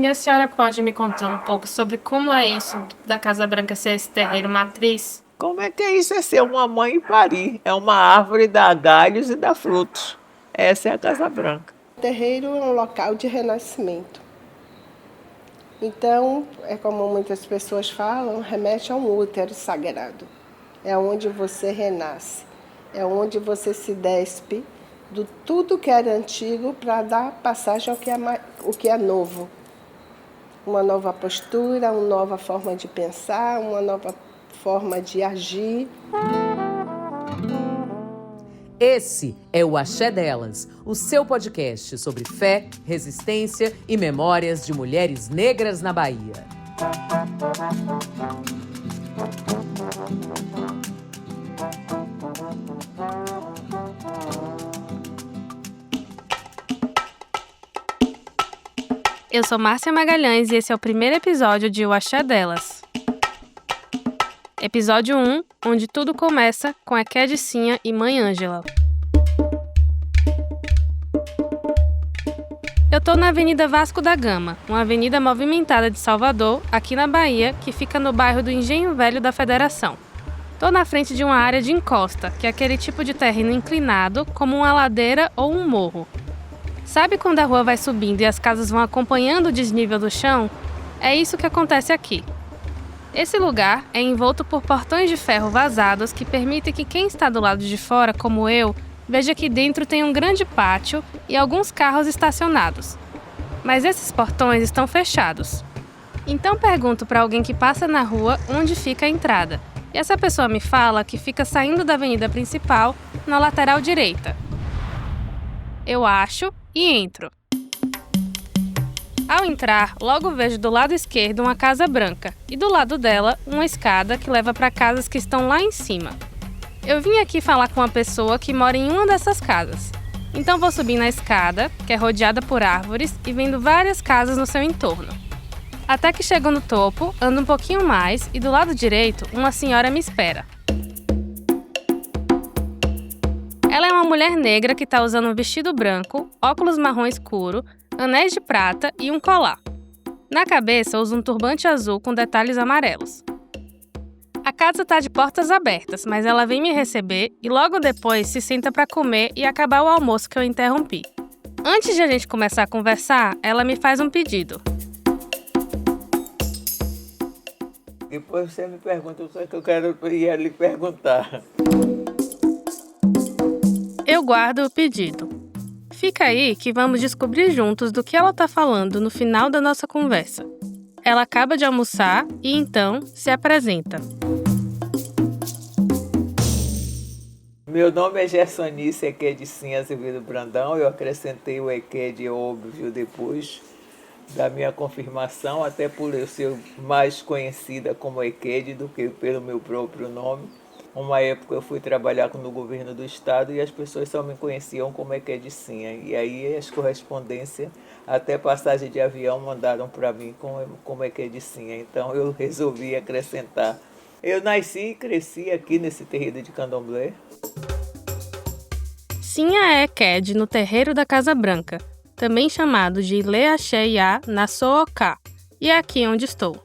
E a senhora pode me contar um pouco sobre como é isso da Casa Branca ser esse terreiro matriz? Como é que é isso? É ser uma mãe e parir. É uma árvore, dá galhos e dá frutos. Essa é a Casa Branca. O terreiro é um local de renascimento. Então, é como muitas pessoas falam, remete a um útero sagrado. É onde você renasce. É onde você se despe do tudo que era antigo para dar passagem ao que é novo. Uma nova postura, uma nova forma de pensar, uma nova forma de agir. Esse é o Axé Delas, o seu podcast sobre fé, resistência e memórias de mulheres negras na Bahia. Eu sou Márcia Magalhães e esse é o primeiro episódio de O Axé Delas. Episódio 1, onde tudo começa com Equedicinha e Mãe Ângela. Eu tô na Avenida Vasco da Gama, uma avenida movimentada de Salvador, aqui na Bahia, que fica no bairro do Engenho Velho da Federação. Tô na frente de uma área de encosta, que é aquele tipo de terreno inclinado, como uma ladeira ou um morro. Sabe quando a rua vai subindo e as casas vão acompanhando o desnível do chão? É isso que acontece aqui. Esse lugar é envolto por portões de ferro vazados que permitem que quem está do lado de fora, como eu, veja que dentro tem um grande pátio e alguns carros estacionados. Mas esses portões estão fechados. Então pergunto para alguém que passa na rua onde fica a entrada. E essa pessoa me fala que fica saindo da avenida principal na lateral direita. Eu acho e entro. Ao entrar, logo vejo do lado esquerdo uma casa branca e do lado dela uma escada que leva para casas que estão lá em cima. Eu vim aqui falar com uma pessoa que mora em uma dessas casas. Então vou subir na escada, que é rodeada por árvores e vendo várias casas no seu entorno. Até que chego no topo, ando um pouquinho mais e do lado direito uma senhora me espera. Ela é uma mulher negra que está usando um vestido branco, óculos marrom escuro, anéis de prata e um colar. Na cabeça usa um turbante azul com detalhes amarelos. A casa está de portas abertas, mas ela vem me receber e logo depois se senta para comer e acabar o almoço que eu interrompi. Antes de a gente começar a conversar, ela me faz um pedido. Depois você me pergunta o que eu ia lhe perguntar. Eu guardo o pedido. Fica aí que vamos descobrir juntos do que ela está falando no final da nossa conversa. Ela acaba de almoçar e então se apresenta. Meu nome é Gersonice Equedicinha Azevedo Brandão. Eu acrescentei o Equed óbvio depois da minha confirmação, até por eu ser mais conhecida como Equed do que pelo meu próprio nome. Uma época eu fui trabalhar no governo do estado e as pessoas só me conheciam como Equedicinha. E aí as correspondências, até passagem de avião, mandaram para mim como Equedicinha. Então eu resolvi acrescentar. Eu nasci e cresci aqui nesse terreiro de Candomblé. Sinha é Equed no terreiro da Casa Branca, também chamado de Ile Axé Iá na Sooká, e é aqui onde estou.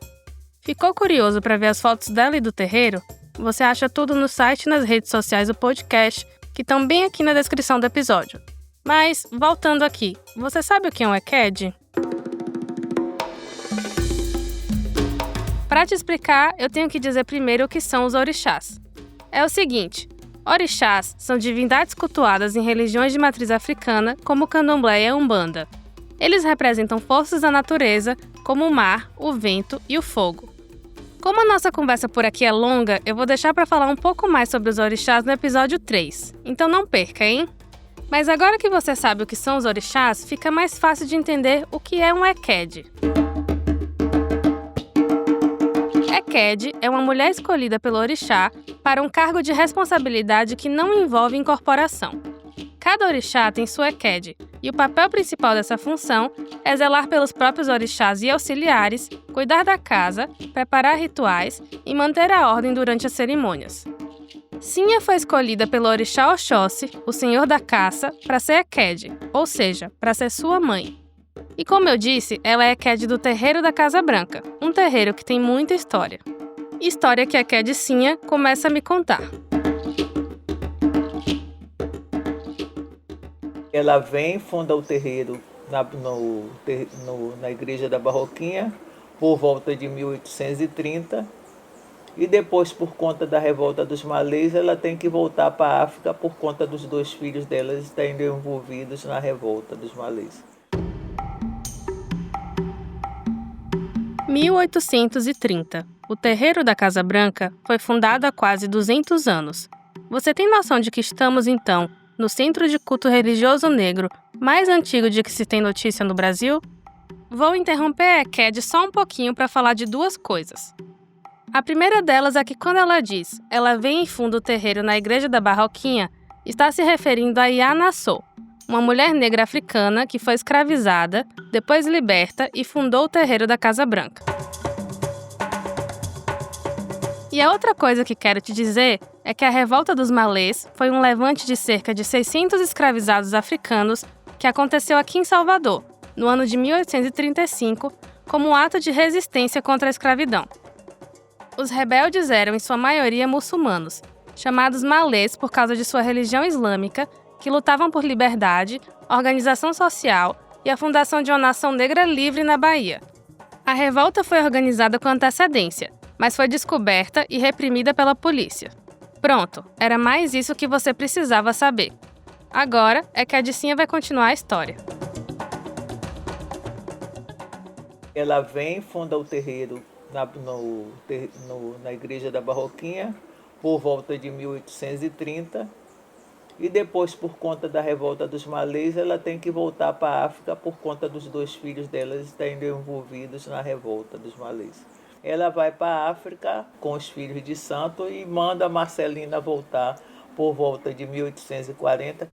Ficou curioso para ver as fotos dela e do terreiro? Você acha tudo no site e nas redes sociais do podcast, que estão bem aqui na descrição do episódio. Mas, voltando aqui, você sabe o que é um Equed? Para te explicar, eu tenho que dizer primeiro o que são os orixás. É o seguinte, orixás são divindades cultuadas em religiões de matriz africana, como o candomblé e a umbanda. Eles representam forças da natureza, como o mar, o vento e o fogo. Como a nossa conversa por aqui é longa, eu vou deixar para falar um pouco mais sobre os orixás no episódio 3. Então não perca, hein? Mas agora que você sabe o que são os orixás, fica mais fácil de entender o que é um Equed. Equed é uma mulher escolhida pelo orixá para um cargo de responsabilidade que não envolve incorporação. Cada orixá tem sua Equed, e o papel principal dessa função é zelar pelos próprios orixás e auxiliares, cuidar da casa, preparar rituais e manter a ordem durante as cerimônias. Sinha foi escolhida pelo orixá Oxóssi, o senhor da caça, para ser Equed, ou seja, para ser sua mãe. E como eu disse, ela é Ekede do Terreiro da Casa Branca, um terreiro que tem muita história. História que a Ekedicinha começa a me contar. Ela vem, funda o terreiro na Igreja da Barroquinha por volta de 1830 e depois, por conta da revolta dos malês, ela tem que voltar para a África por conta dos 2 filhos delas estarem envolvidos na revolta dos malês. 1830. O Terreiro da Casa Branca foi fundado há quase 200 anos. Você tem noção de que estamos, então, no centro de culto religioso negro mais antigo de que se tem notícia no Brasil? Vou interromper a Ekede só um pouquinho para falar de 2 coisas. A primeira delas é que quando ela diz ela vem e funda o terreiro na Igreja da Barroquinha, está se referindo a Yanassô, uma mulher negra africana que foi escravizada, depois liberta e fundou o terreiro da Casa Branca. E a outra coisa que quero te dizer é que a Revolta dos Malês foi um levante de cerca de 600 escravizados africanos que aconteceu aqui em Salvador, no ano de 1835, como um ato de resistência contra a escravidão. Os rebeldes eram, em sua maioria, muçulmanos, chamados malês por causa de sua religião islâmica, que lutavam por liberdade, organização social e a fundação de uma nação negra livre na Bahia. A revolta foi organizada com antecedência, mas foi descoberta e reprimida pela polícia. Pronto, era mais isso que você precisava saber. Agora é que a Dicinha vai continuar a história. Ela vem, funda o terreiro na Igreja da Barroquinha por volta de 1830 e depois, por conta da revolta dos malês, ela tem que voltar para a África por conta dos 2 filhos delas estarem envolvidos na revolta dos malês. Ela vai para a África com os filhos de santo e manda a Marcelina voltar por volta de 1840.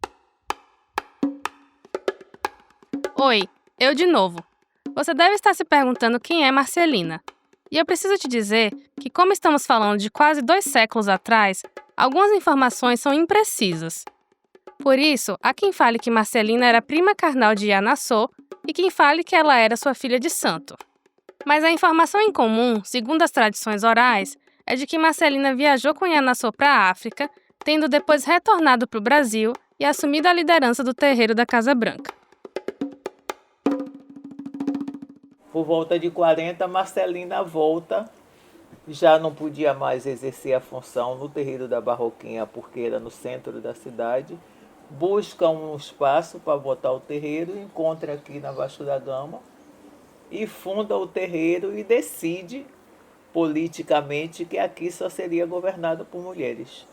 Oi, eu de novo. Você deve estar se perguntando quem é Marcelina. E eu preciso te dizer que, como estamos falando de quase 2 séculos atrás, algumas informações são imprecisas. Por isso, há quem fale que Marcelina era prima carnal de Yanassô e quem fale que ela era sua filha de santo. Mas a informação em comum, segundo as tradições orais, é de que Marcelina viajou com Yanassô para a África, tendo depois retornado para o Brasil e assumido a liderança do terreiro da Casa Branca. Por volta de 40, Marcelina volta, já não podia mais exercer a função no terreiro da Barroquinha, porque era no centro da cidade, busca um espaço para botar o terreiro, encontra aqui na Vasco da Gama e funda o terreiro e decide politicamente que aqui só seria governado por mulheres.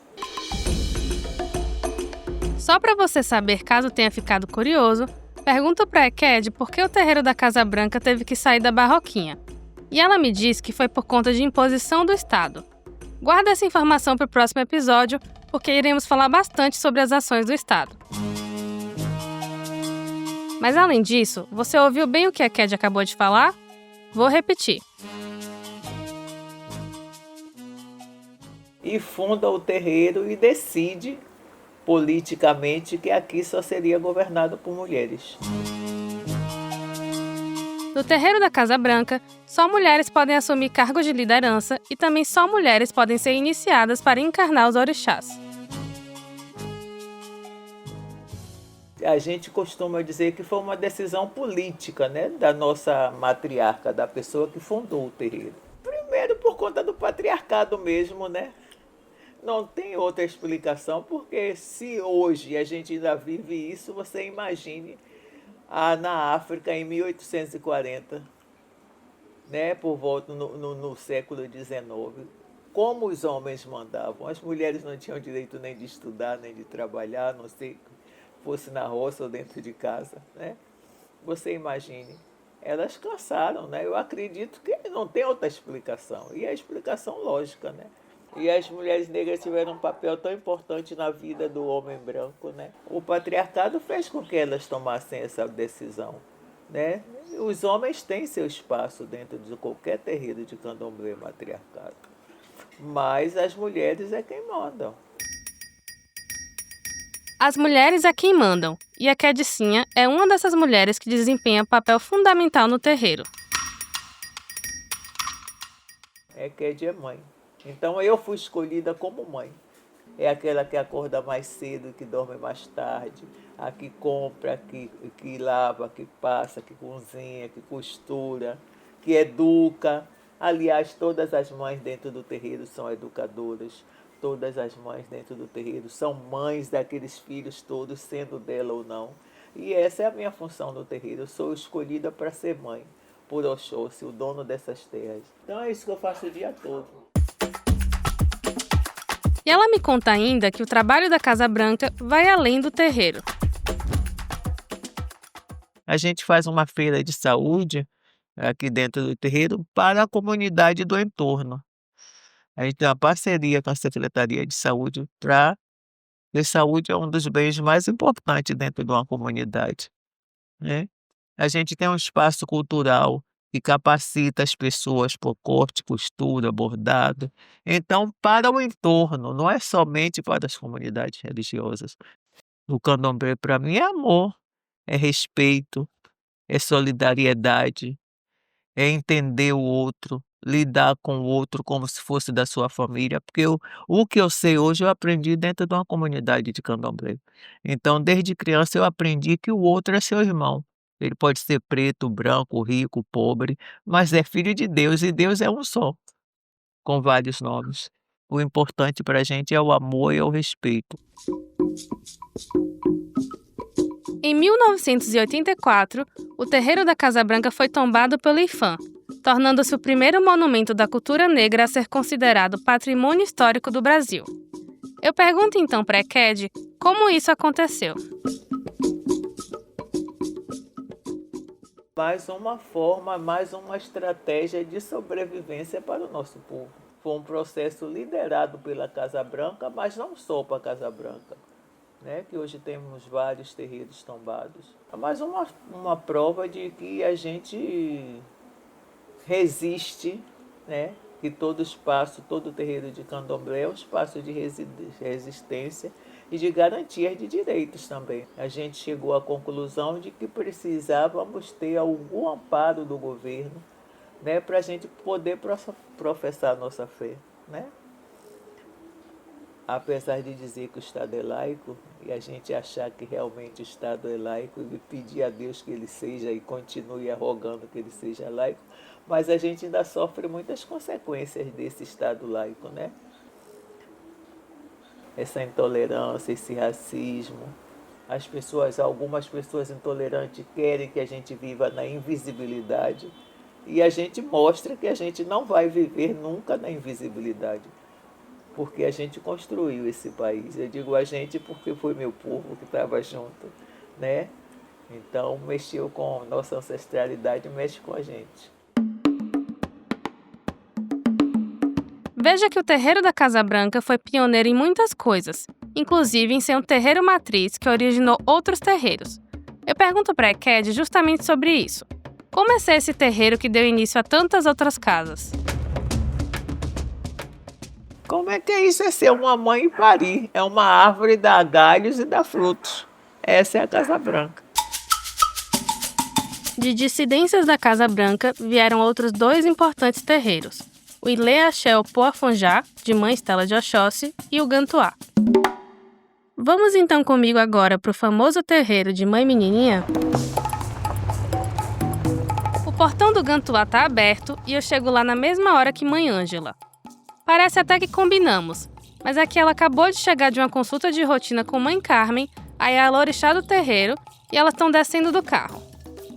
Só para você saber, caso tenha ficado curioso, pergunto para a Ekede por que o terreiro da Casa Branca teve que sair da Barroquinha. E ela me diz que foi por conta de imposição do Estado. Guarda essa informação para o próximo episódio, porque iremos falar bastante sobre as ações do Estado. Mas além disso, você ouviu bem o que a Ekede acabou de falar? Vou repetir. E funda o terreiro e decide politicamente que aqui só seria governado por mulheres. No terreiro da Casa Branca, só mulheres podem assumir cargos de liderança e também só mulheres podem ser iniciadas para encarnar os orixás. A gente costuma dizer que foi uma decisão política, né, da nossa matriarca, da pessoa que fundou o terreiro. Primeiro por conta do patriarcado mesmo, né? Não tem outra explicação, porque se hoje a gente ainda vive isso, você imagine na África em 1840, né, por volta no século XIX, como os homens mandavam. As mulheres não tinham direito nem de estudar, nem de trabalhar, não sei se fosse na roça ou dentro de casa, né? Você imagine. Elas cansaram, né? Eu acredito que não tem outra explicação. E a explicação lógica, né? E as mulheres negras tiveram um papel tão importante na vida do homem branco, né? O patriarcado fez com que elas tomassem essa decisão, né? Os homens têm seu espaço dentro de qualquer terreiro de candomblé matriarcado, mas as mulheres é quem mandam. As mulheres é quem mandam, e a Quedicinha é uma dessas mulheres que desempenha papel fundamental no terreiro. Qued é mãe. Então eu fui escolhida como mãe. É aquela que acorda mais cedo, que dorme mais tarde, a que compra, que lava, que passa, que cozinha, que costura, que educa. Aliás, todas as mães dentro do terreiro são educadoras. Todas as mães dentro do terreiro são mães daqueles filhos todos, sendo dela ou não. E essa é a minha função no terreiro. Eu sou escolhida para ser mãe, por Oxóssi, o dono dessas terras. Então é isso que eu faço o dia todo. E ela me conta ainda que o trabalho da Casa Branca vai além do terreiro. A gente faz uma feira de saúde aqui dentro do terreiro para a comunidade do entorno. A gente tem uma parceria com a Secretaria de Saúde para... E saúde é um dos bens mais importantes dentro de uma comunidade, né? A gente tem um espaço cultural que capacita as pessoas por corte, costura, bordado. Então, para o entorno, não é somente para as comunidades religiosas. O candomblé, para mim, é amor, é respeito, é solidariedade, é entender o outro, lidar com o outro como se fosse da sua família, porque o que eu sei hoje eu aprendi dentro de uma comunidade de candomblé. Então, desde criança eu aprendi que o outro é seu irmão. Ele pode ser preto, branco, rico, pobre, mas é filho de Deus e Deus é um só, com vários nomes. O importante para a gente é o amor e o respeito. Em 1984, o terreiro da Casa Branca foi tombado pelo IPHAN, tornando-se o primeiro monumento da cultura negra a ser considerado patrimônio histórico do Brasil. Eu pergunto então para a Qued como isso aconteceu. Mais uma forma, mais uma estratégia de sobrevivência para o nosso povo. Foi um processo liderado pela Casa Branca, mas não só para a Casa Branca, né? Que hoje temos vários terreiros tombados. É mais uma prova de que a gente resiste, né? Que todo espaço, todo terreiro de candomblé é um espaço de resistência e de garantia de direitos também. A gente chegou à conclusão de que precisávamos ter algum amparo do governo, né, para a gente poder professar a nossa fé, né? Apesar de dizer que o Estado é laico, e a gente achar que realmente o Estado é laico, e pedir a Deus que ele seja e continue rogando que ele seja laico, mas a gente ainda sofre muitas consequências desse Estado laico, né? Essa intolerância, esse racismo. Algumas pessoas intolerantes querem que a gente viva na invisibilidade, e a gente mostra que a gente não vai viver nunca na invisibilidade, porque a gente construiu esse país. Eu digo a gente porque foi meu povo que estava junto, né? Então, mexeu com nossa ancestralidade, mexe com a gente. Veja que o terreiro da Casa Branca foi pioneiro em muitas coisas, inclusive em ser um terreiro matriz que originou outros terreiros. Eu pergunto para a Qued justamente sobre isso. Como é ser esse terreiro que deu início a tantas outras casas? Como é que é isso? É ser uma mãe e parir. É uma árvore, dá galhos e dá frutos. Essa é a Casa Branca. De dissidências da Casa Branca vieram outros 2 importantes terreiros. O Ilê Axé Opoafonjá, de Mãe Estela de Oxóssi, e o Gantuá. Vamos então comigo agora para o famoso terreiro de Mãe Menininha? O portão do Gantuá está aberto e eu chego lá na mesma hora que Mãe Ângela. Parece até que combinamos, mas é que ela acabou de chegar de uma consulta de rotina com Mãe Carmen, a Yalorixá do terreiro, e elas estão descendo do carro.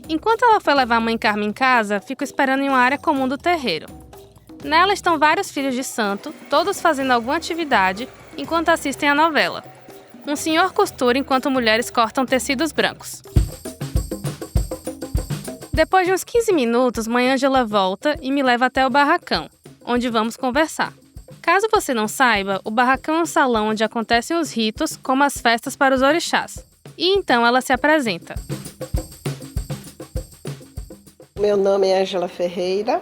Enquanto ela foi levar a Mãe Carmen em casa, fico esperando em uma área comum do terreiro. Nela estão vários filhos de santo, todos fazendo alguma atividade, enquanto assistem a novela. Um senhor costura enquanto mulheres cortam tecidos brancos. Depois de uns 15 minutos, Mãe Ângela volta e me leva até o barracão, onde vamos conversar. Caso você não saiba, o barracão é um salão onde acontecem os ritos, como as festas para os orixás. E então ela se apresenta. Meu nome é Ângela Ferreira.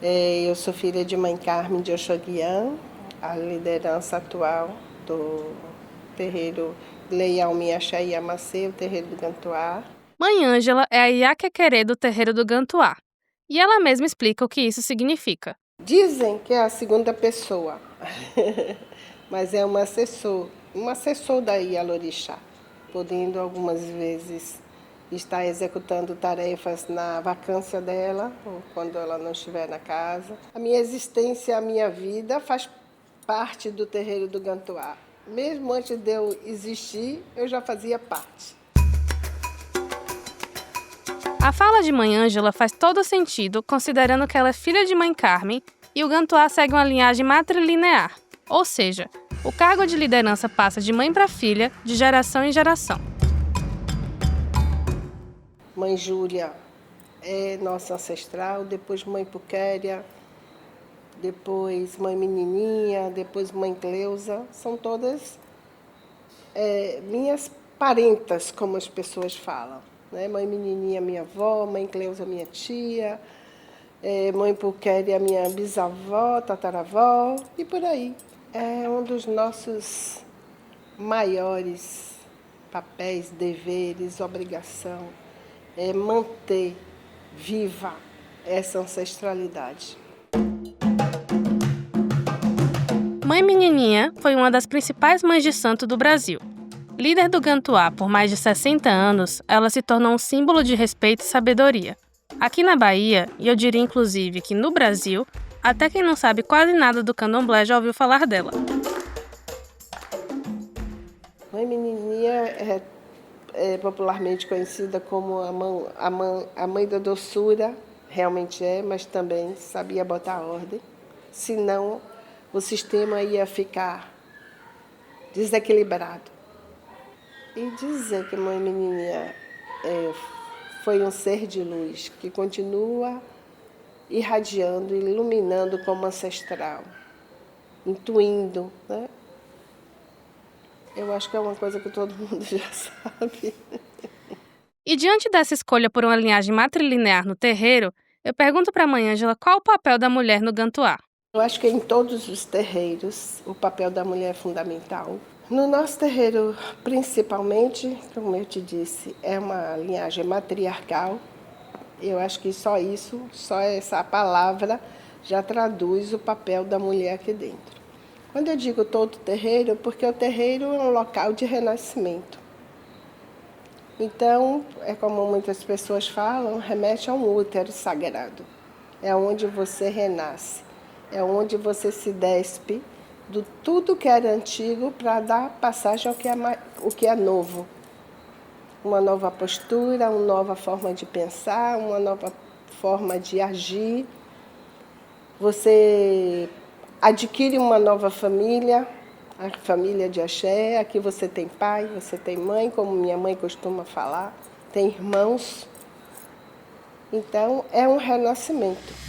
Eu sou filha de Mãe Carmen de Oxoguian, a liderança atual do terreiro Leialmi Axé Iamacê, o terreiro do Gantuá. Mãe Ângela é a Iaquequerê do terreiro do Gantuá. E ela mesma explica o que isso significa. Dizem que é a segunda pessoa, mas é um assessor da Ialorixá, podendo algumas vezes estar executando tarefas na vacância dela, ou quando ela não estiver na casa. A minha existência, a minha vida faz parte do terreiro do Gantuá. Mesmo antes de eu existir, eu já fazia parte. A fala de Mãe Ângela faz todo sentido, considerando que ela é filha de Mãe Carmen e o Gantuá segue uma linhagem matrilinear, ou seja, o cargo de liderança passa de mãe para filha, de geração em geração. Mãe Júlia é nossa ancestral, depois Mãe Puquéria, depois Mãe Menininha, depois Mãe Cleusa, são todas minhas parentas, como as pessoas falam. Né? Mãe Menininha, minha avó, Mãe Cleusa, minha tia, Mãe Puquéria, minha bisavó, tataravó, e por aí. É um dos nossos maiores papéis, deveres, obrigação, é manter viva essa ancestralidade. Mãe Menininha foi uma das principais mães de santo do Brasil. Líder do Gantuá por mais de 60 anos, ela se tornou um símbolo de respeito e sabedoria. Aqui na Bahia, e eu diria inclusive que no Brasil, até quem não sabe quase nada do candomblé já ouviu falar dela. Mãe Menininha é popularmente conhecida como a mãe da doçura, realmente mas também sabia botar ordem, senão o sistema ia ficar desequilibrado. E dizer que Mãe Menininha foi um ser de luz que continua irradiando, iluminando como ancestral, intuindo, né? Eu acho que é uma coisa que todo mundo já sabe. E diante dessa escolha por uma linhagem matrilinear no terreiro, eu pergunto para a Mãe Ângela qual o papel da mulher no Gantuá. Eu acho que em todos os terreiros o papel da mulher é fundamental. No nosso terreiro, principalmente, como eu te disse, é uma linhagem matriarcal. Eu acho que só essa palavra já traduz o papel da mulher aqui dentro. Quando eu digo todo terreiro, porque o terreiro é um local de renascimento. Então, é como muitas pessoas falam, remete a um útero sagrado. É onde você renasce, é onde você se despe do tudo que era antigo para dar passagem ao que é novo. Uma nova postura, uma nova forma de pensar, uma nova forma de agir. Você adquire uma nova família, a família de Axé. Aqui você tem pai, você tem mãe, como minha mãe costuma falar, tem irmãos. Então, é um renascimento.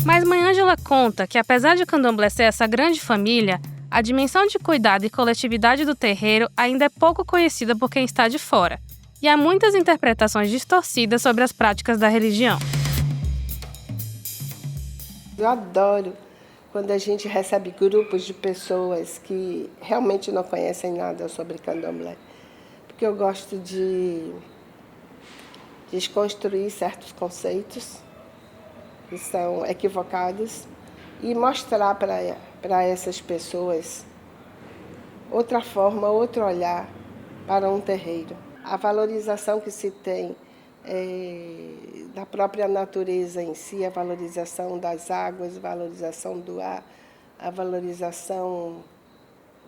Mas Mãe Ângela conta que, apesar de o candomblé ser essa grande família, a dimensão de cuidado e coletividade do terreiro ainda é pouco conhecida por quem está de fora. E há muitas interpretações distorcidas sobre as práticas da religião. Eu adoro quando a gente recebe grupos de pessoas que realmente não conhecem nada sobre candomblé, porque eu gosto de desconstruir certos conceitos que são equivocados e mostrar para essas pessoas outra forma, outro olhar para um terreiro. A valorização que se tem da própria natureza em si, a valorização das águas, a valorização do ar, a valorização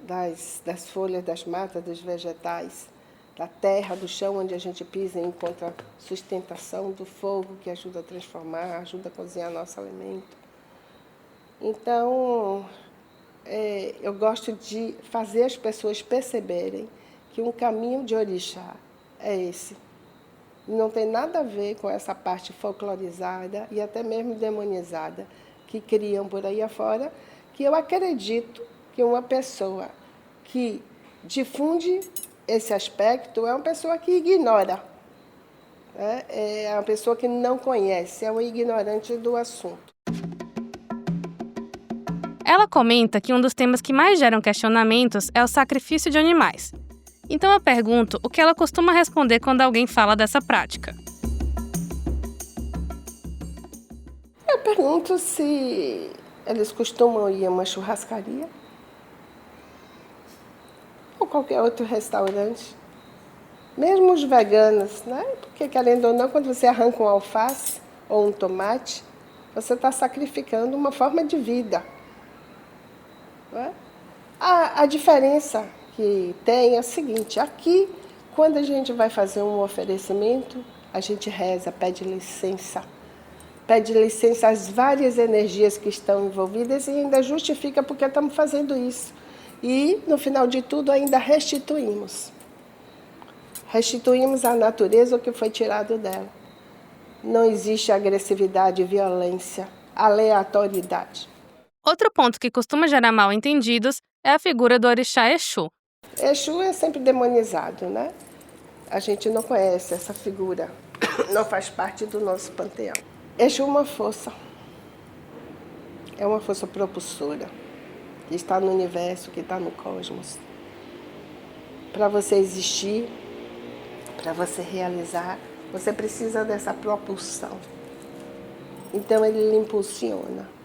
das folhas, das matas, dos vegetais, da terra, do chão onde a gente pisa e encontra sustentação, do fogo que ajuda a transformar, ajuda a cozinhar nosso alimento. Então, eu gosto de fazer as pessoas perceberem que um caminho de orixá é esse. Não tem nada a ver com essa parte folclorizada e até mesmo demonizada que criam por aí afora, que eu acredito que uma pessoa que difunde esse aspecto é uma pessoa que ignora, né? É uma pessoa que não conhece, é um ignorante do assunto. Ela comenta que um dos temas que mais geram questionamentos é o sacrifício de animais. Então eu pergunto o que ela costuma responder quando alguém fala dessa prática. Eu pergunto se eles costumam ir a uma churrascaria ou qualquer outro restaurante. Mesmo os veganos, né? Porque querendo ou não, quando você arranca um alface ou um tomate, você está sacrificando uma forma de vida. Não é? A diferença que tem é o seguinte, aqui, quando a gente vai fazer um oferecimento, a gente reza, pede licença às várias energias que estão envolvidas e ainda justifica porque estamos fazendo isso. E, no final de tudo, ainda restituímos. Restituímos à natureza o que foi tirado dela. Não existe agressividade, violência, aleatoriedade. Outro ponto que costuma gerar mal-entendidos é a figura do orixá Exu. Exu é sempre demonizado, né? A gente não conhece essa figura, não faz parte do nosso panteão. Exu é uma força propulsora, que está no universo, que está no cosmos. Para você existir, para você realizar, você precisa dessa propulsão. Então ele lhe impulsiona.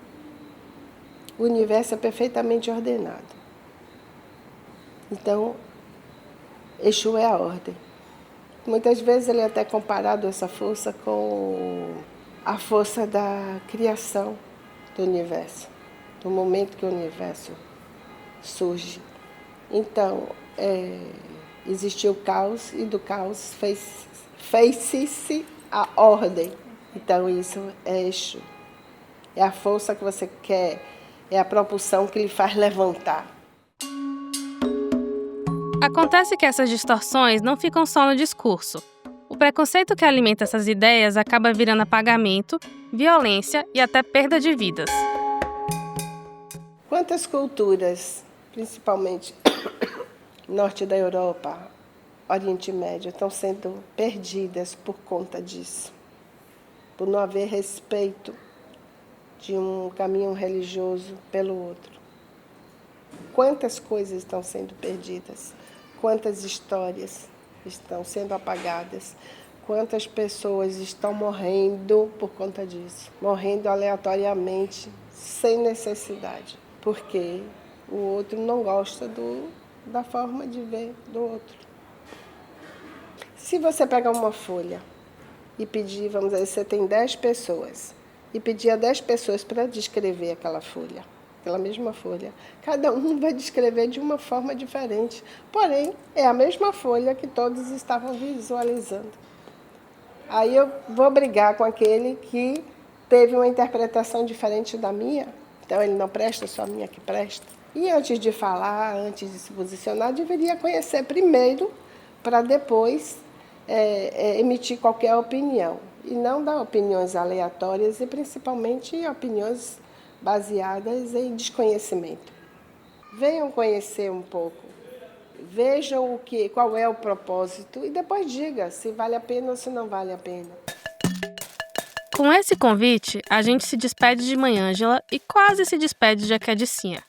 O universo é perfeitamente ordenado. Então, Exu é a ordem. Muitas vezes ele é até comparado essa força com a força da criação do universo, do momento que o universo surge. Então, existiu o caos e do caos fez-se a ordem. Então, isso é Exu. É a força que você quer, é a propulsão que lhe faz levantar. Acontece que essas distorções não ficam só no discurso. O preconceito que alimenta essas ideias acaba virando apagamento, violência e até perda de vidas. Quantas culturas, principalmente norte da Europa, Oriente Médio, estão sendo perdidas por conta disso, por não haver respeito de um caminho religioso pelo outro. Quantas coisas estão sendo perdidas, quantas histórias estão sendo apagadas, quantas pessoas estão morrendo por conta disso, morrendo aleatoriamente, sem necessidade, porque o outro não gosta da forma de ver do outro. Se você pegar uma folha e pedir, vamos dizer, você tem 10 pessoas, e pedir a 10 pessoas para descrever aquela folha, aquela mesma folha, cada um vai descrever de uma forma diferente, porém, é a mesma folha que todos estavam visualizando. Aí eu vou brigar com aquele que teve uma interpretação diferente da minha, então ele não presta, só a minha que presta. E antes de falar, antes de se posicionar, deveria conhecer primeiro, para depois emitir qualquer opinião. E não dar opiniões aleatórias e principalmente opiniões baseadas em desconhecimento. Venham conhecer um pouco, vejam qual é o propósito e depois diga se vale a pena ou se não vale a pena. Com esse convite, a gente se despede de Mãe Ângela e quase se despede de Acadicinha.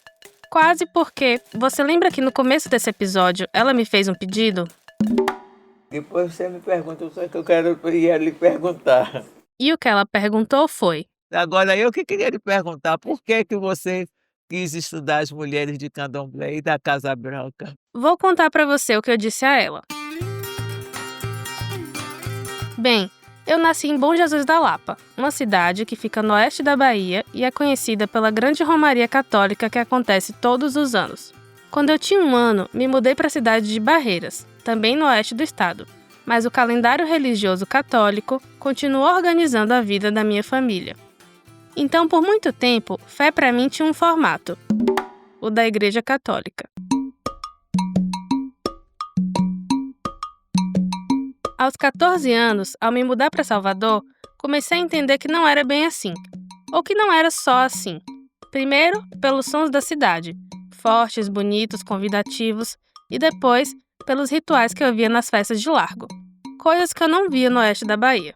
Quase porque, você lembra que no começo desse episódio ela me fez um pedido? Depois você me pergunta o que eu ia lhe perguntar. E o que ela perguntou foi: Agora, eu que queria lhe perguntar, por que você quis estudar as mulheres de Candomblé e da Casa Branca? Vou contar pra você o que eu disse a ela. Bem, eu nasci em Bom Jesus da Lapa, uma cidade que fica no oeste da Bahia e é conhecida pela grande romaria católica que acontece todos os anos. Quando eu tinha 1 ano, me mudei para a cidade de Barreiras, também no oeste do estado, mas o calendário religioso católico continuou organizando a vida da minha família. Então, por muito tempo, fé para mim tinha um formato: o da Igreja Católica. Aos 14 anos, ao me mudar para Salvador, comecei a entender que não era bem assim, ou que não era só assim. Primeiro, pelos sons da cidade, fortes, bonitos, convidativos, e depois, pelos rituais que eu via nas festas de largo, coisas que eu não via no oeste da Bahia.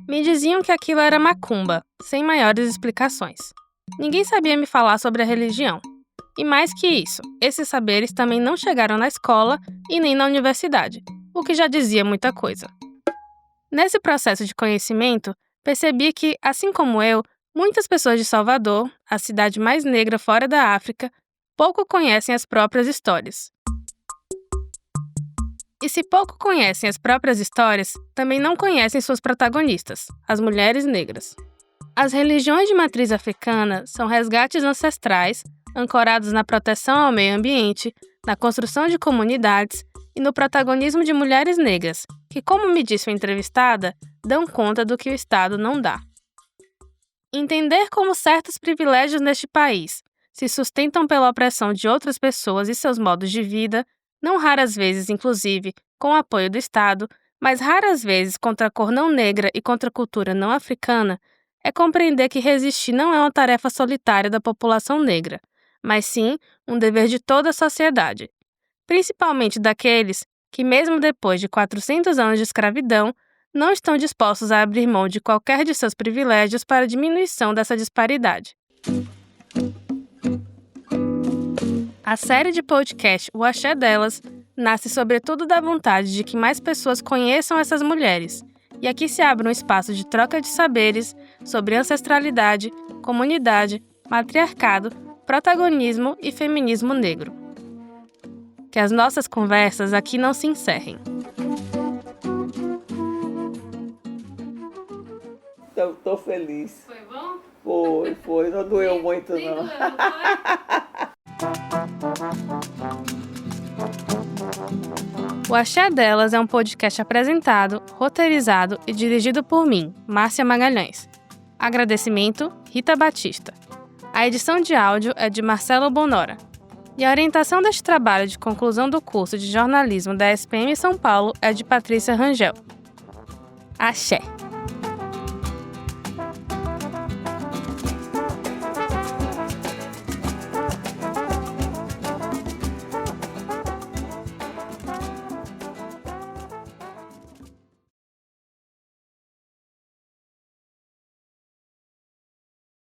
Me diziam que aquilo era macumba, sem maiores explicações. Ninguém sabia me falar sobre a religião. E mais que isso, esses saberes também não chegaram na escola e nem na universidade, o que já dizia muita coisa. Nesse processo de conhecimento, percebi que, assim como eu, muitas pessoas de Salvador, a cidade mais negra fora da África, pouco conhecem as próprias histórias. E se pouco conhecem as próprias histórias, também não conhecem suas protagonistas, as mulheres negras. As religiões de matriz africana são resgates ancestrais, ancorados na proteção ao meio ambiente, na construção de comunidades e no protagonismo de mulheres negras, que, como me disse uma entrevistada, dão conta do que o Estado não dá. Entender como certos privilégios neste país se sustentam pela opressão de outras pessoas e seus modos de vida, não raras vezes, inclusive, com o apoio do Estado, mas raras vezes contra a cor não negra e contra a cultura não africana, é compreender que resistir não é uma tarefa solitária da população negra, mas sim um dever de toda a sociedade, principalmente daqueles que, mesmo depois de 400 anos de escravidão, não estão dispostos a abrir mão de qualquer de seus privilégios para a diminuição dessa disparidade. A série de podcast O Axé Delas nasce sobretudo da vontade de que mais pessoas conheçam essas mulheres, e aqui se abre um espaço de troca de saberes sobre ancestralidade, comunidade, matriarcado, protagonismo e feminismo negro. Que as nossas conversas aqui não se encerrem. Tô feliz. Foi bom? Foi. Não doeu muito, não. O Axé Delas é um podcast apresentado, roteirizado e dirigido por mim, Márcia Magalhães. Agradecimento, Rita Batista. A edição de áudio é de Marcelo Bonora. E a orientação deste trabalho de conclusão do curso de jornalismo da SPM São Paulo é de Patrícia Rangel. Axé!